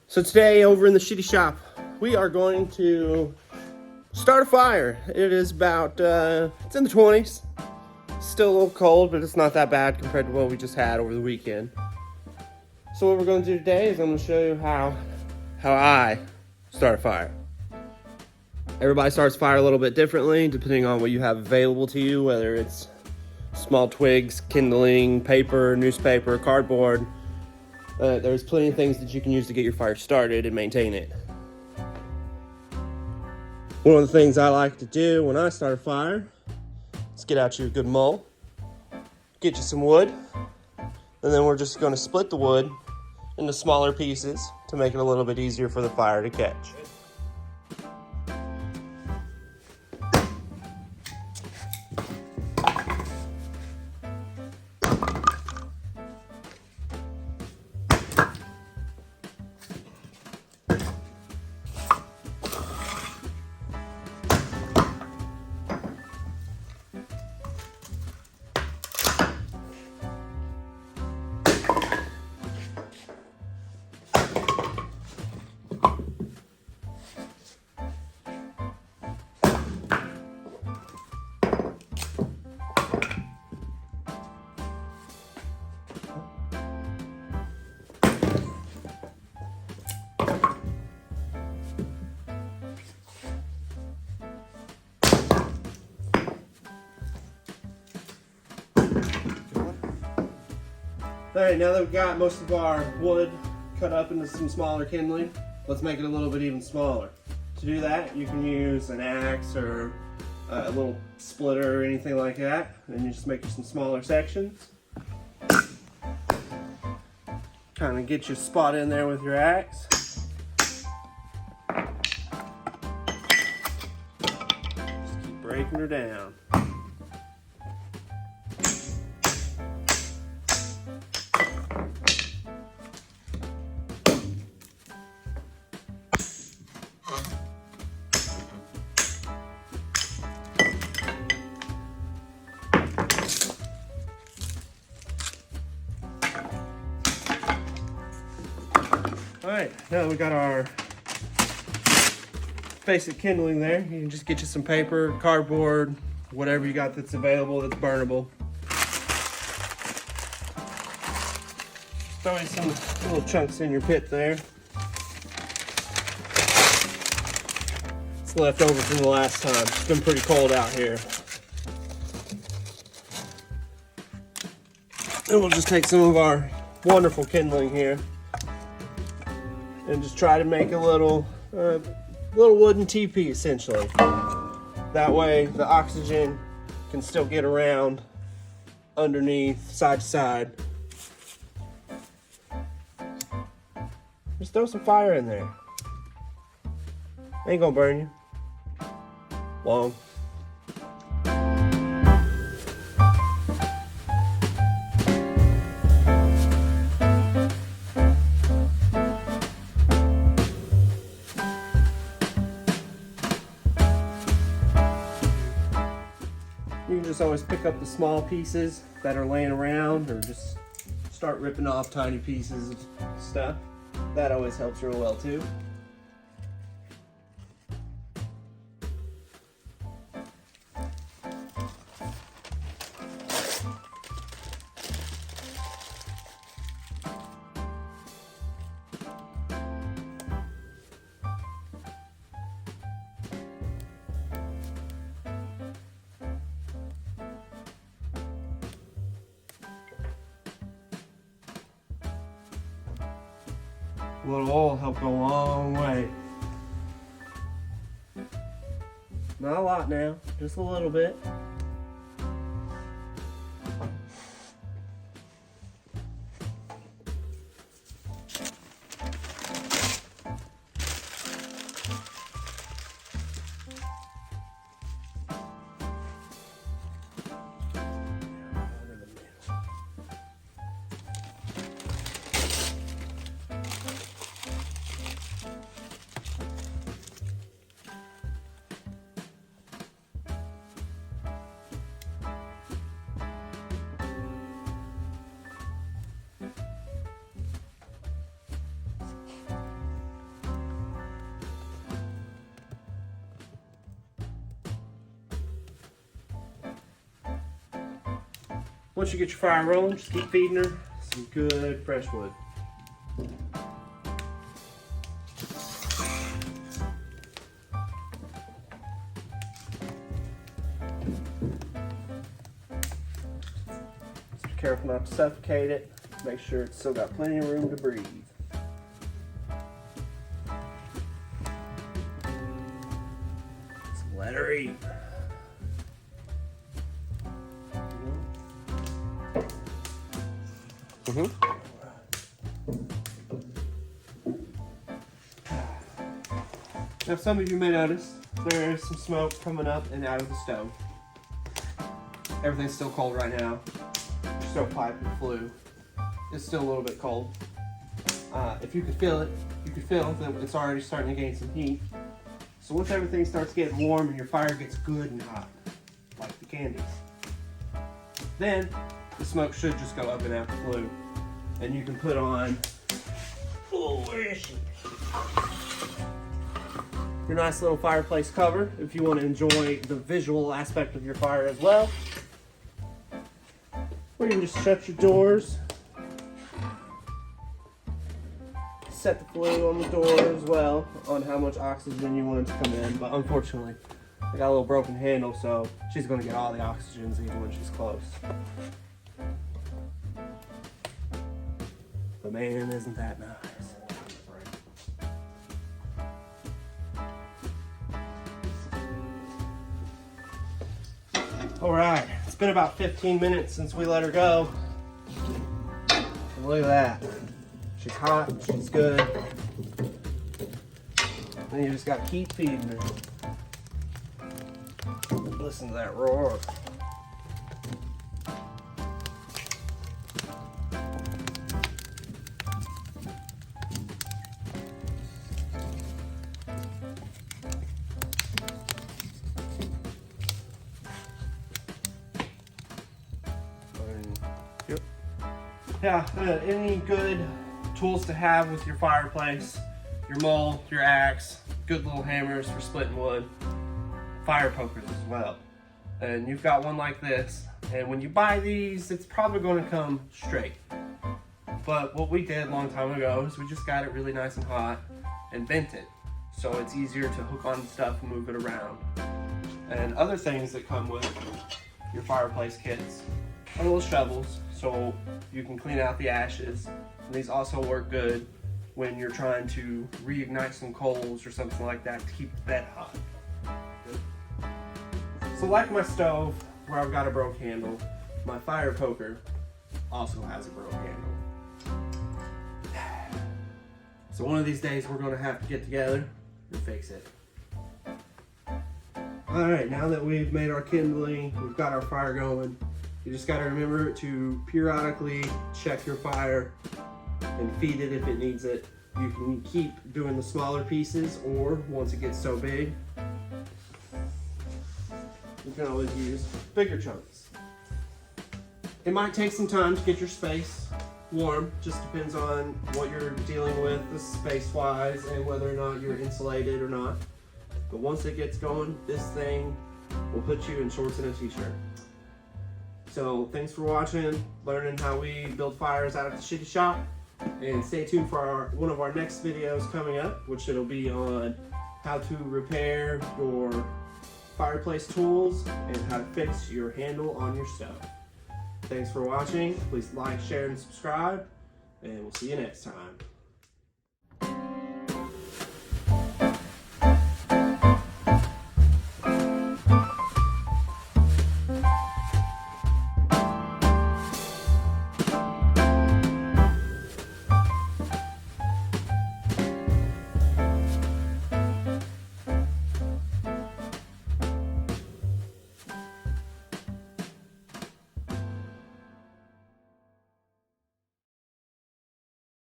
So today over in the Shitty Shop, we are going to start a fire. It is about, it's in the 20s. Still a little cold, but it's not that bad compared to what we just had over the weekend. So what we're going to do today is I'm going to show you how I start a fire. Everybody starts fire a little bit differently depending on what you have available to you, whether it's small twigs, kindling, paper, newspaper, cardboard. There's plenty of things that you can use to get your fire started and maintain it. One of the things I like to do when I start a fire is get out you a good maul, get you some wood, and then we're just going to split the wood into smaller pieces to make it a little bit easier for the fire to catch. Alright, now that we've got most of our wood cut up into some smaller kindling, let's make it a little bit even smaller. To do that, you can use an axe or a little splitter or anything like that, and you just make you some smaller sections. Kind of get your spot in there with your axe. Just keep breaking her down. Alright, now that we got our basic kindling there, you can just get you some paper, cardboard, whatever you got that's available that's burnable. Throw in some little chunks in your pit there. It's left over from the last time. It's been pretty cold out here. And we'll just take some of our wonderful kindling here and just try to make a little wooden teepee, essentially. That way the oxygen can still get around underneath, side to side. Just throw some fire in there. Ain't gonna burn you long. You can just always pick up the small pieces that are laying around, or just start ripping off tiny pieces of stuff. That always helps real well too. A little oil will help go a long way. Not a lot now, just a little bit. Once you get your fire rolling, just keep feeding her some good fresh wood. Just be careful not to suffocate it. Make sure it's still got plenty of room to breathe. Just let her eat. Now, some of you may notice there is some smoke coming up and out of the stove. Everything's still cold right now. Your stovepipe and flue is still a little bit cold. If you could feel it, you could feel that it's already starting to gain some heat. So once everything starts getting warm and your fire gets good and hot, like the candies, then the smoke should just go up and out the flue. And you can put on, oh, where is she? Your nice little fireplace cover if you want to enjoy the visual aspect of your fire as well. Or you can just shut your doors. Set the flue on the door as well on how much oxygen you want it to come in. But unfortunately, I got a little broken handle, so she's going to get all the oxygens even when she's close. But man, isn't that nice. All right, it's been about 15 minutes since we let her go. And look at that. She's hot, she's good. Then you just gotta keep feeding her. Listen to that roar. Yeah, any good tools to have with your fireplace, your maul, your axe, good little hammers for splitting wood, fire pokers as well. And you've got one like this, and when you buy these, it's probably going to come straight. But what we did a long time ago is we just got it really nice and hot and bent it, so it's easier to hook on stuff and move it around. And other things that come with your fireplace kits are little shovels, so you can clean out the ashes. And these also work good when you're trying to reignite some coals or something like that to keep the bed hot. So like my stove, where I've got a broke handle, my fire poker also has a broke handle. So one of these days we're gonna have to get together and fix it. All right, now that we've made our kindling, we've got our fire going, you just gotta remember to periodically check your fire and feed it if it needs it. You can keep doing the smaller pieces, or once it gets so big, you can always use bigger chunks. It might take some time to get your space warm, just depends on what you're dealing with, the space-wise, and whether or not you're insulated or not. But once it gets going, this thing will put you in shorts and a t-shirt. So thanks for watching, learning how we build fires out at the Shitty Shop, and stay tuned for one of our next videos coming up, which it'll be on how to repair your fireplace tools and how to fix your handle on your stove. Thanks for watching. Please like, share, and subscribe, and we'll see you next time.